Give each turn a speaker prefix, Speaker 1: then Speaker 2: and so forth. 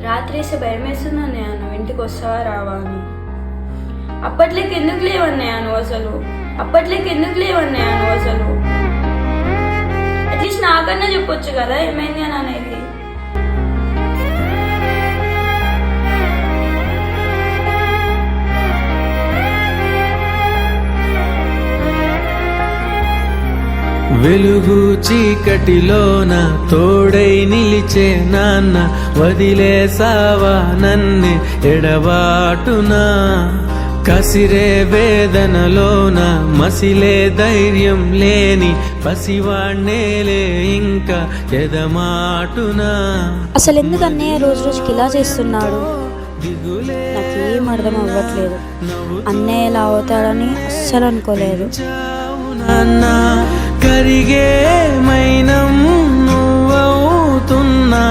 Speaker 1: రాత్రి వేస్తే భయం వేస్తుంది అన్నయ్య, నువ్వు ఇంటికి వస్తావా రావా అని. అప్పట్లోకి ఎందుకు లేవన్నయ్య నువ్వు అసలు, అట్లీస్ట్ నాకన్నా చెప్పొచ్చు కదా ఏమైంది అని అనేది.
Speaker 2: వెలుగు చీకటిలోన తోడై నిలిచే నాన్న, వదిలేసావా నన్నే ఎడబాటునా. కసిరే వేదనలోన మసిలే ధైర్యం లేని పసివాణ్ణేలే ఇంకా ఎదమాటునా.
Speaker 3: అసలు ఎందుకు అన్నయ్య రోజు రోజుకి ఇలా చేస్తున్నాడు, నాకేం అర్థం అవ్వట్లేదు. అన్నయ్య ఇలా అవుతాడని అస్సలు అనుకోలేదు.
Speaker 2: కరిగే మైనం నువ్వవుతున్నా